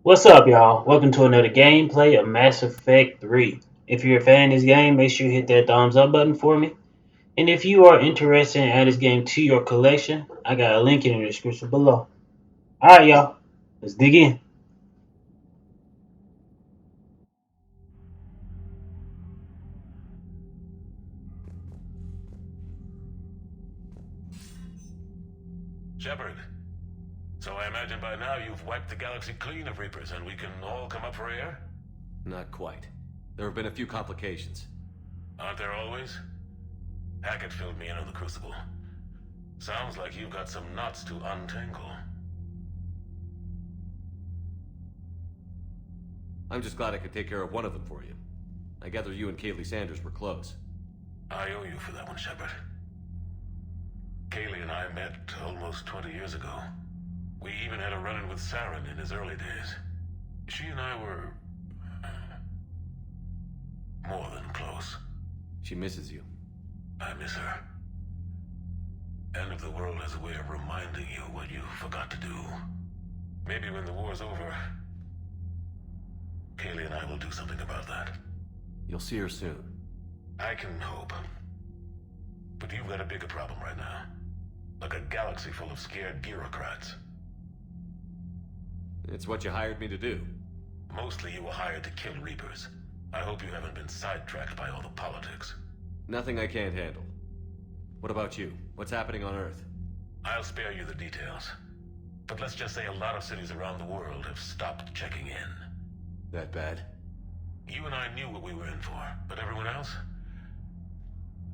What's up, y'all? Welcome to another gameplay of Mass Effect 3. If you're a fan of this game, make sure you hit that thumbs up button for me. And if you are interested in adding this game to your collection, I got a link in the description below. Alright, y'all. Let's dig in. Shepard, so I imagine by now you've wiped the galaxy clean of Reapers and we can all come up for air? Not quite. There have been a few complications. Aren't there always? Hackett filled me in on the Crucible. Sounds like you've got some knots to untangle. I'm just glad I could take care of one of them for you. I gather you and Kaylee Sanders were close. I owe you for that one, Shepard. Kaylee and I met almost 20 years ago. We even had a run-in with Saren in his early days. She and I were... more than close. She misses you. I miss her. End of the world has a way of reminding you what you forgot to do. Maybe when the war's over, Kaylee and I will do something about that. You'll see her soon. I can hope. But you've got a bigger problem right now. Like a galaxy full of scared bureaucrats. It's what you hired me to do. Mostly you were hired to kill Reapers. I hope you haven't been sidetracked by all the politics. Nothing I can't handle. What about you? What's happening on Earth? I'll spare you the details. But let's just say a lot of cities around the world have stopped checking in. That bad? You and I knew what we were in for, but everyone else?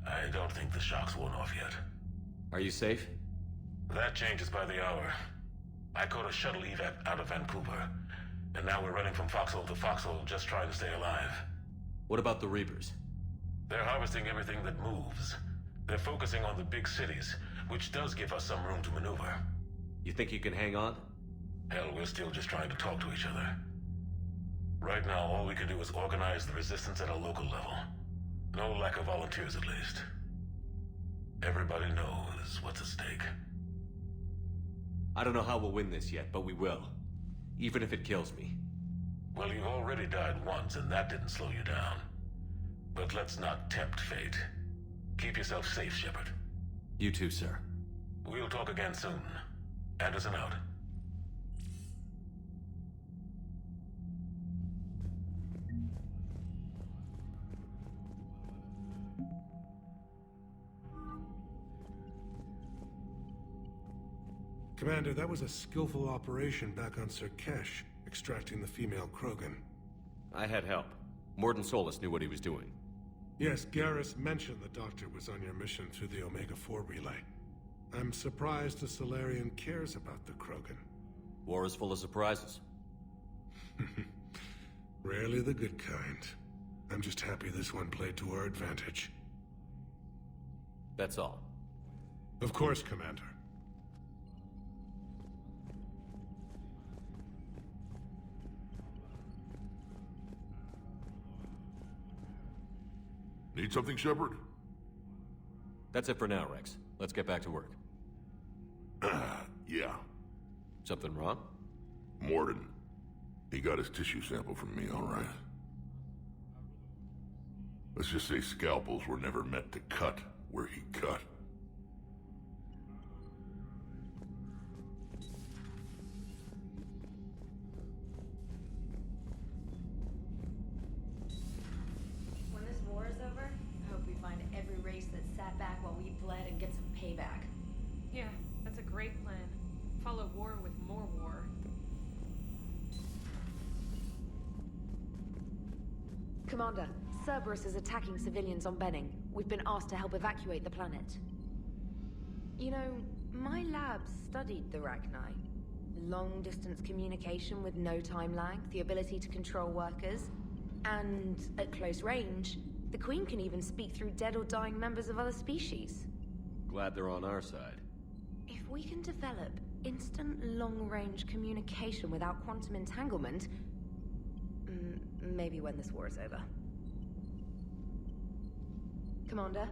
I don't think the shock's worn off yet. Are you safe? That changes by the hour. I caught a shuttle evac out of Vancouver, and now we're running from foxhole to foxhole just trying to stay alive. What about the Reapers? They're harvesting everything that moves. They're focusing on the big cities, which does give us some room to maneuver. You think you can hang on? Hell, we're still just trying to talk to each other. Right now, all we can do is organize the resistance at a local level. No lack of volunteers, at least. Everybody knows what's at stake. I don't know how we'll win this yet, but we will. Even if it kills me. Well, you've already died once, and that didn't slow you down. But let's not tempt fate. Keep yourself safe, Shepard. You too, sir. We'll talk again soon. Anderson out. Commander, that was a skillful operation back on Sirkesh, extracting the female Krogan. I had help. Morden Solis knew what he was doing. Yes, Garrus mentioned the Doctor was on your mission through the Omega-4 relay. I'm surprised the Solarian cares about the Krogan. War is full of surprises. Rarely the good kind. I'm just happy this one played to our advantage. That's all. Of course, Commander. Need something, Shepard? That's it for now, Rex. Let's get back to work. Yeah. Something wrong? Morden. He got his tissue sample from me, all right. Let's just say scalpels were never meant to cut where he cut. When this war is over, I hope we find every race that sat back while we bled and get some payback. Yeah, that's a great plan. Follow war with more war. Commander, Cerberus is attacking civilians on Benning. We've been asked to help evacuate the planet. You know, my lab studied the Rachni. Long-distance communication with no time lag, the ability to control workers, and at close range, the Queen can even speak through dead or dying members of other species. Glad they're on our side. If we can develop instant long-range communication without quantum entanglement, maybe when this war is over. Commander?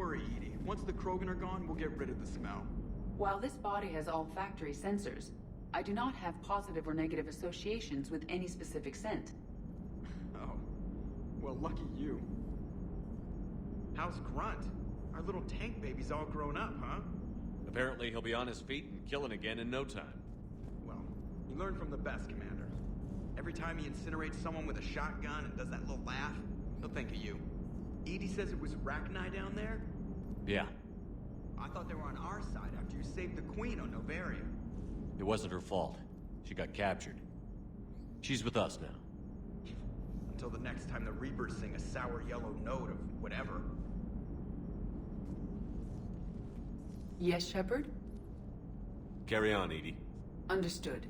worry, Edie. Once the Krogan are gone, we'll get rid of the smell. While this body has olfactory sensors, I do not have positive or negative associations with any specific scent. Oh. Well, lucky you. How's Grunt? Our little tank baby's all grown up, huh? Apparently he'll be on his feet and killing again in no time. Well, he learned from the best, Commander. Every time he incinerates someone with a shotgun and does that little laugh, he'll think of you. Edie says it was Rachni down there? Yeah, I thought they were on our side after you saved the Queen on Novaria. it wasn't her fault. She got captured. She's with us now. Until the next time the Reapers sing a sour yellow note of whatever. Yes, Shepard? Carry on, Edie. Understood.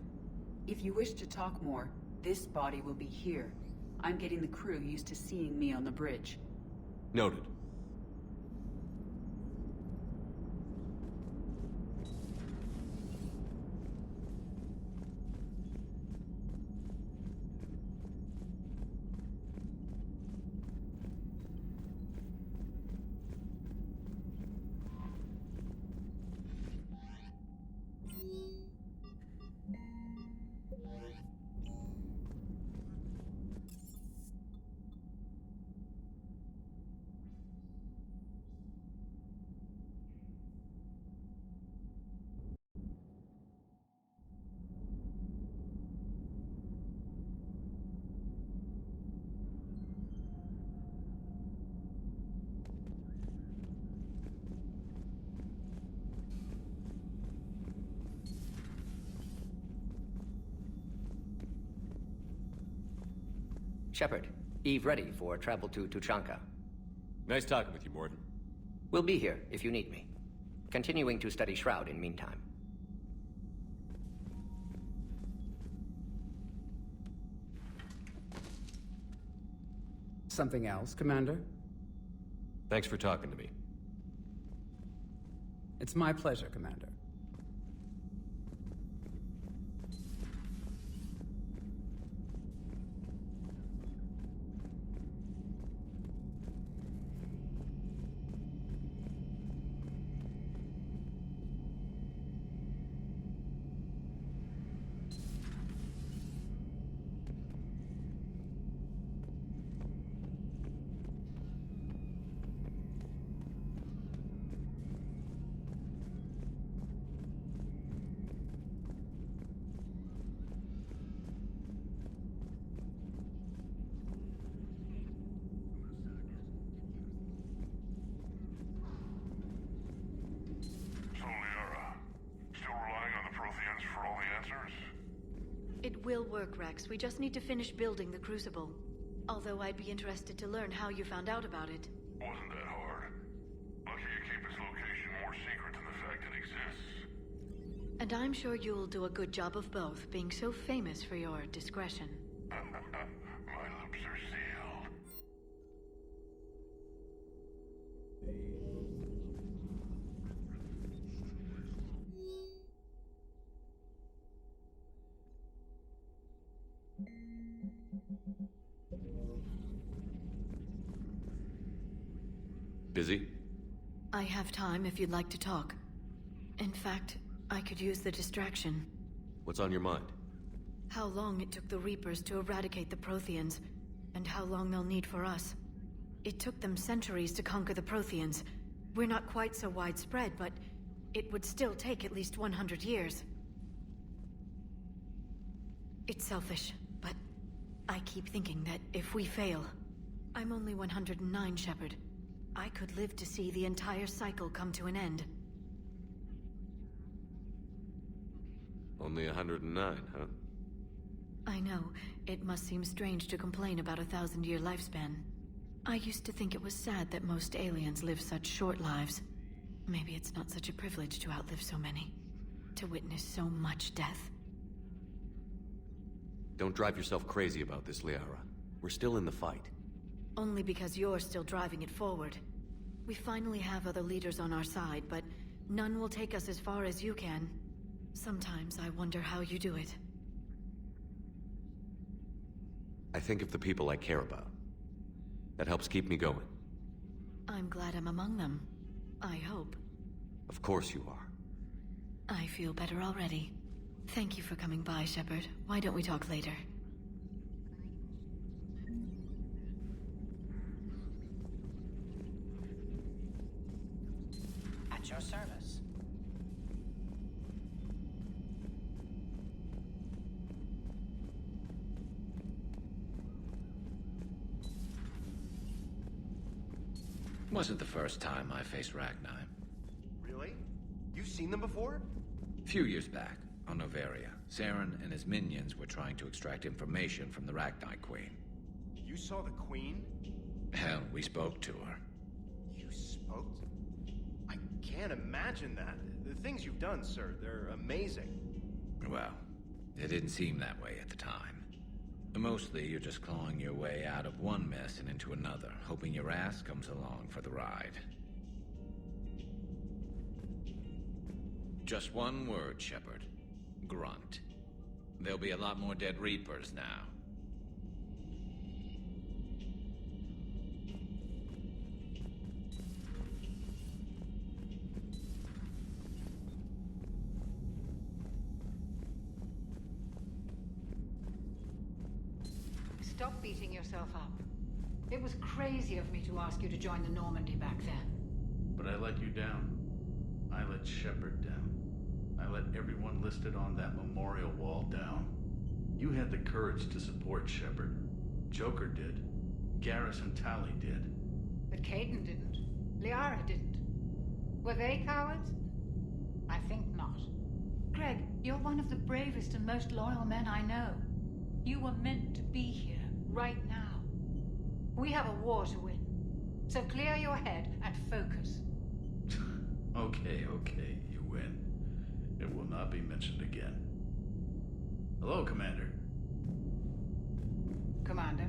If you wish to talk more, this body will be here. I'm getting the crew used to seeing me on the bridge. Noted. Shepard, Eve ready for travel to Tuchanka. Nice talking with you, Morden. We'll be here if you need me. Continuing to study Shroud in meantime. Something else, Commander? Thanks for talking to me. It's my pleasure, Commander. So, Liara, still relying on the Protheans for all the answers? It will work, Rex. We just need to finish building the Crucible. Although I'd be interested to learn how you found out about it. Wasn't that hard. Lucky you keep its location more secret than the fact it exists. And I'm sure you'll do a good job of both, being so famous for your discretion. My lips are sealed. Busy? I have time if you'd like to talk. In fact, I could use the distraction. What's on your mind? How long it took the Reapers to eradicate the Protheans, and how long they'll need for us. It took them centuries to conquer the Protheans. We're not quite so widespread, but it would still take at least 100 years. It's selfish, but I keep thinking that if we fail... I'm only 109, Shepard. I could live to see the entire cycle come to an end. Only 109, huh? I know. It must seem strange to complain about a 1,000-year lifespan. I used to think it was sad that most aliens live such short lives. Maybe it's not such a privilege to outlive so many. To witness so much death. Don't drive yourself crazy about this, Liara. We're still in the fight. Only because you're still driving it forward. We finally have other leaders on our side, but none will take us as far as you can. Sometimes I wonder how you do it. I think of the people I care about. That helps keep me going. I'm glad I'm among them. I hope. Of course you are. I feel better already. Thank you for coming by, Shepard. Why don't we talk later? At your service. Wasn't the first time I faced Ragnar. Really? You've seen them before? A few years back, on Novaria, Saren and his minions were trying to extract information from the Ragnar Queen. You saw the Queen? Hell, we spoke to her. You spoke? I can't imagine that. The things you've done, sir, they're amazing. Well, it didn't seem that way at the time. Mostly, you're just clawing your way out of one mess and into another, hoping your ass comes along for the ride. Just one word, Shepard. Grunt. There'll be a lot more dead Reapers now. Stop beating yourself up. It was crazy of me to ask you to join the Normandy back then. But I let you down. I let Shepard down. I let everyone listed on that memorial wall down. You had the courage to support Shepard. Joker did. Garrus and Tali did. But Caden didn't. Liara didn't. Were they cowards? I think not. Greg, you're one of the bravest and most loyal men I know. You were meant to be here, right now. We have a war to win. So clear your head and focus. Okay, you win. It will not be mentioned again. Hello, Commander. Commander.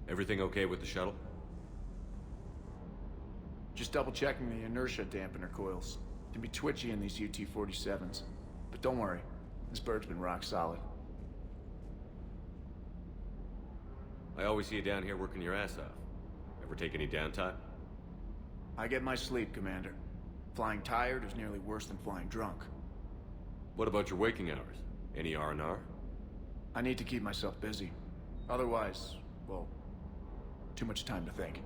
Everything okay with the shuttle? Just double checking the inertia dampener coils. Can be twitchy in these UT-47s. But don't worry, this bird's been rock solid. I always see you down here working your ass off. Ever take any downtime? I get my sleep, Commander. Flying tired is nearly worse than flying drunk. What about your waking hours? Any R&R? I need to keep myself busy. Otherwise, well, too much time to think.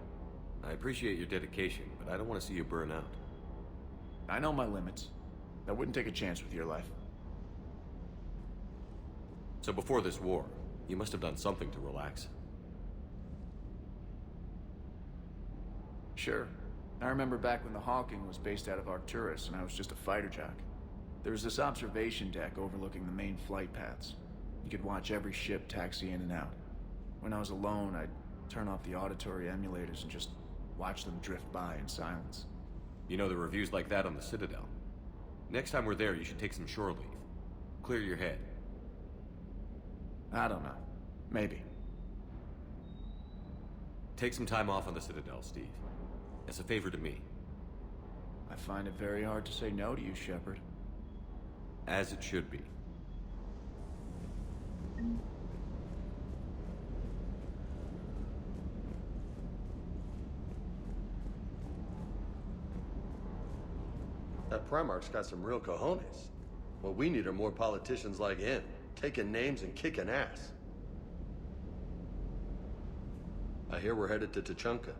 I appreciate your dedication, but I don't want to see you burn out. I know my limits. I wouldn't take a chance with your life. So before this war, you must have done something to relax. Sure. I remember back when the Hawking was based out of Arcturus and I was just a fighter jock. There was this observation deck overlooking the main flight paths. You could watch every ship taxi in and out. When I was alone, I'd turn off the auditory emulators and just watch them drift by in silence. You know, the reviews like that on the Citadel. Next time we're there, you should take some shore leave. Clear your head. I don't know. Maybe. Take some time off on the Citadel, Steve. As a favor to me. I find it very hard to say no to you, Shepard. As it should be. That Primarch's got some real cojones. What we need are more politicians like him, taking names and kicking ass. I hear we're headed to Tuchanka.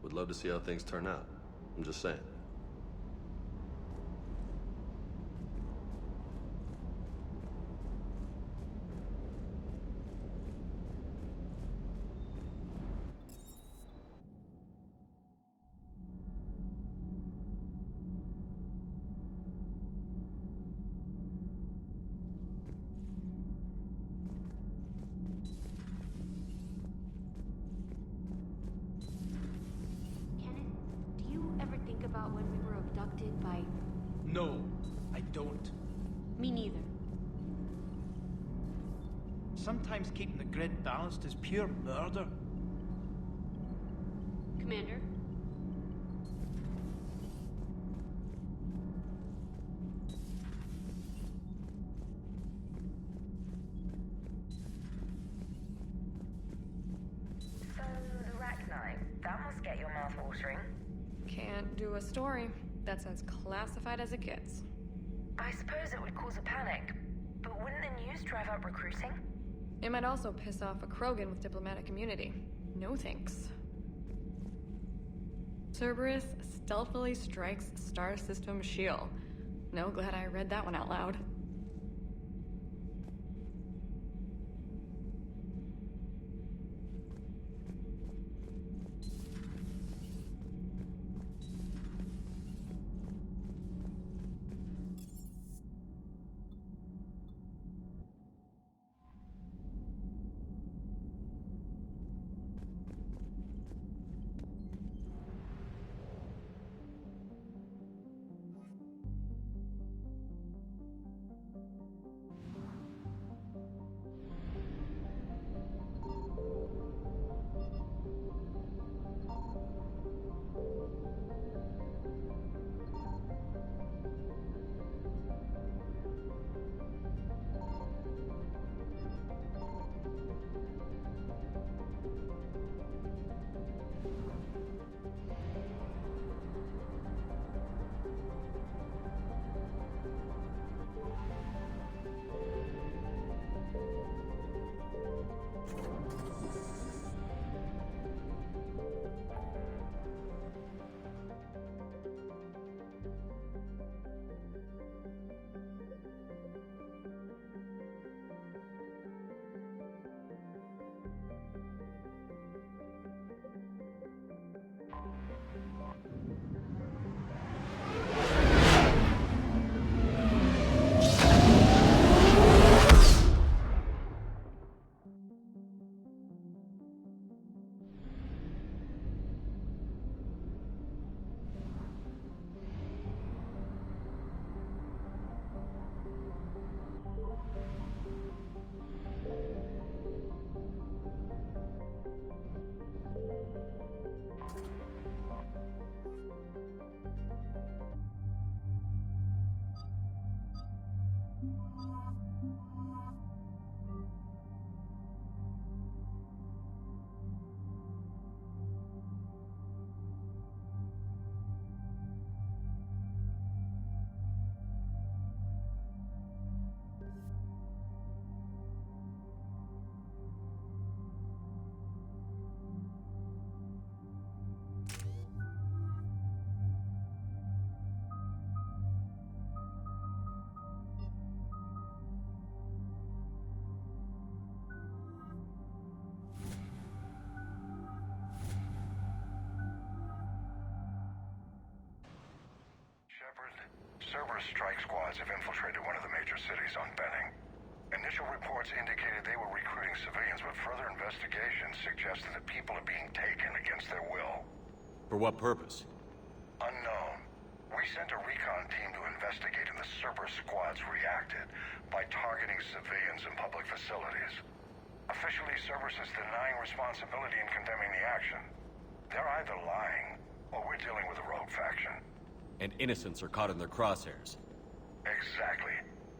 Would love to see how things turn out. I'm just saying. why. No, I don't. Me neither. Sometimes keeping the grid balanced is pure murder. Commander? So, the Rachni, that must get your mouth watering. Can't do a story. That's as classified as it gets. I suppose it would cause a panic, but wouldn't the news drive up recruiting? It might also piss off a Krogan with diplomatic immunity. No thanks. Cerberus stealthily strikes Star System shield. No, glad I read that one out loud. Cerberus strike squads have infiltrated one of the major cities on Benning. Initial reports indicated they were recruiting civilians, but further investigations suggested that people are being taken against their will. For what purpose? Unknown. We sent a recon team to investigate, and the Cerberus squads reacted by targeting civilians and public facilities. Officially, Cerberus is denying responsibility and condemning the action. They're either lying, or we're dealing with a rogue faction. And innocents are caught in their crosshairs. Exactly.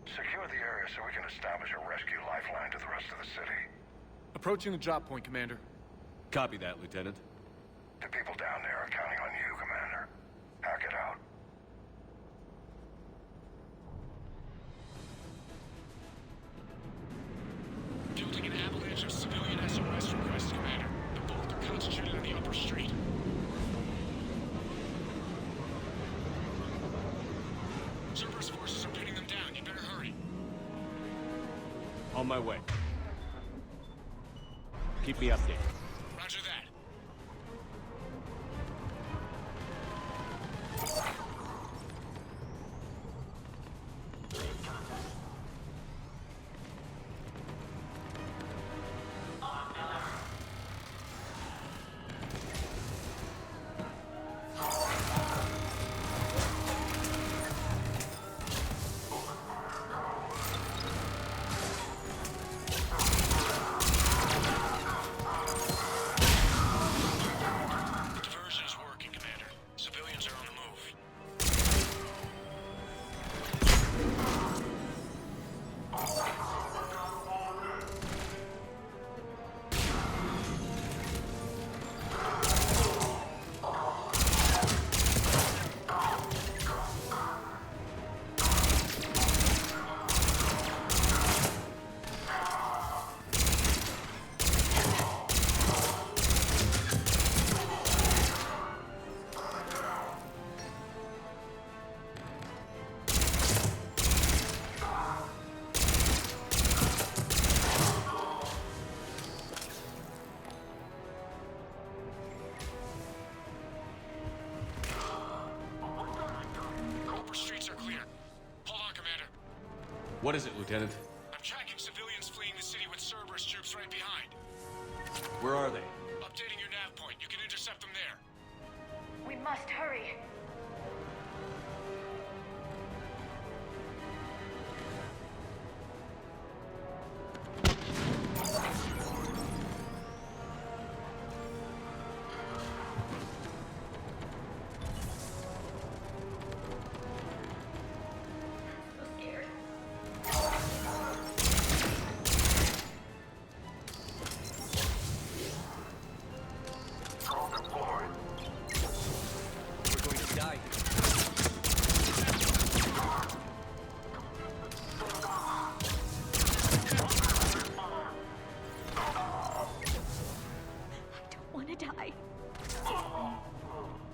Secure the area so we can establish a rescue lifeline to the rest of the city. Approaching the drop point, Commander. Copy that, Lieutenant. The people down there are counting on you, Commander. Hack it out. Fielding an avalanche of civilian SOS requests, Commander. The bulk are concentrated on the upper street. Cerberus forces are pinning them down. You better hurry. On my way. Keep me updated. Roger that. What is it, Lieutenant? I'm tracking civilians fleeing the city with Cerberus troops right behind. Where are they? Updating your nav point. You can intercept them there. We must hurry.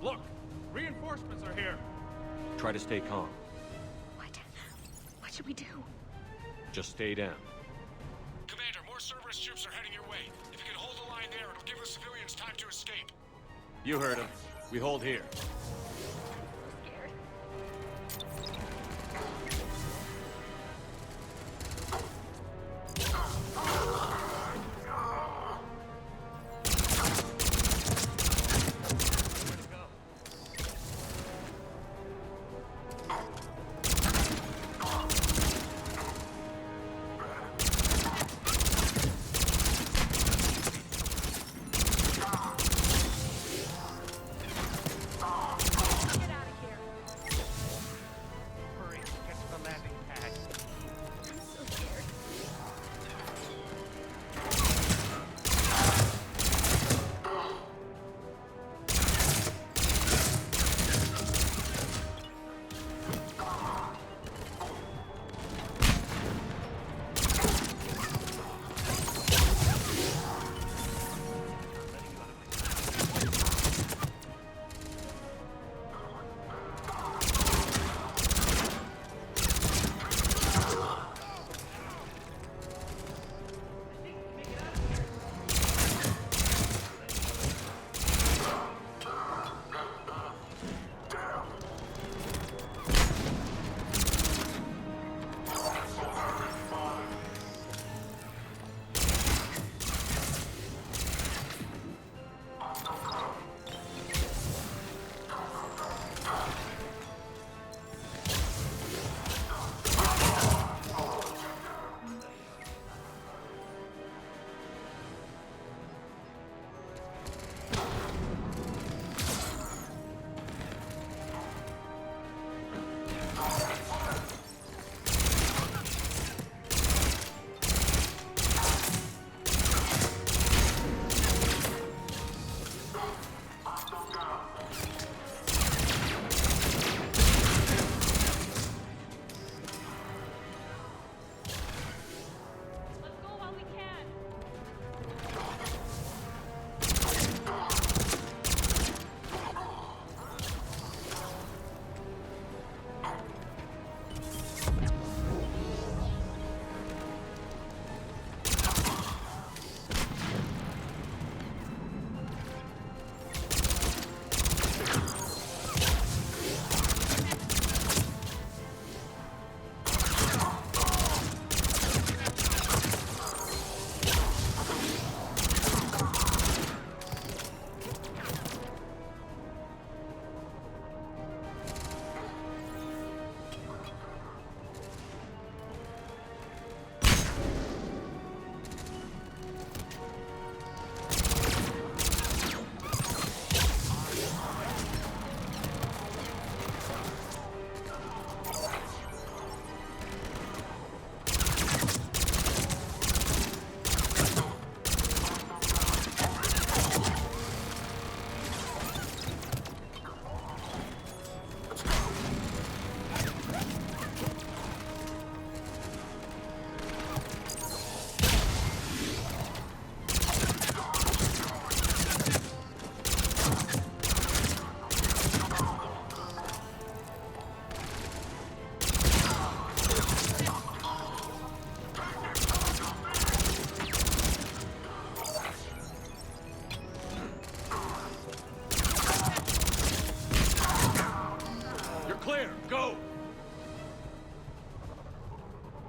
Look! Reinforcements are here! Try to stay calm. What should we do? Just stay down. Commander, more Cerberus troops are heading your way. If you can hold the line there, it'll give the civilians time to escape. You heard him. We hold here.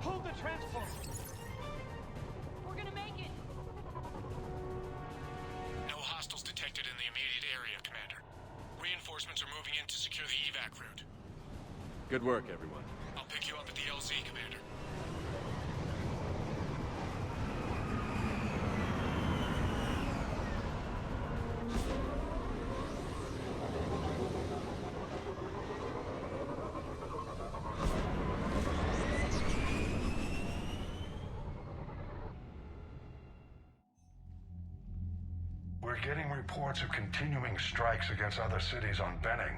Hold the transport! We're gonna make it! No hostiles detected in the immediate area, Commander. Reinforcements are moving in to secure the evac route. Good work, everyone. I'll pick you up at the LZ, Commander. We're getting reports of continuing strikes against other cities on Benning.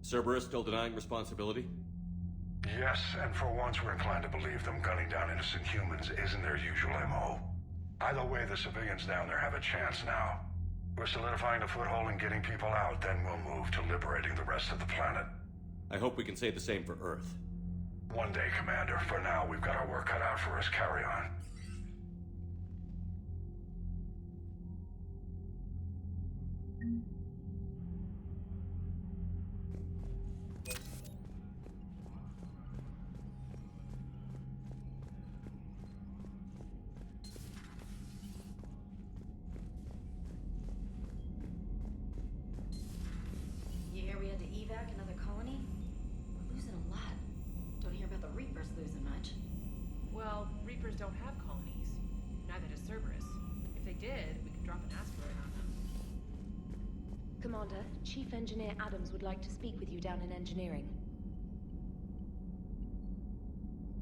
Cerberus still denying responsibility? Yes, and for once we're inclined to believe them gunning down innocent humans isn't their usual MO. Either way, the civilians down there have a chance now. We're solidifying a foothold and getting people out, then we'll move to liberating the rest of the planet. I hope we can say the same for Earth. One day, Commander. For now, we've got our work cut out for us. Carry on. You hear we had to evac another colony? We're losing a lot. Don't hear about the Reapers losing much. Well, Reapers don't have colonies. Neither does Cerberus. If they did, we could drop an asteroid on them. Commander, Chief Engineer Adams would like to speak with you down in engineering.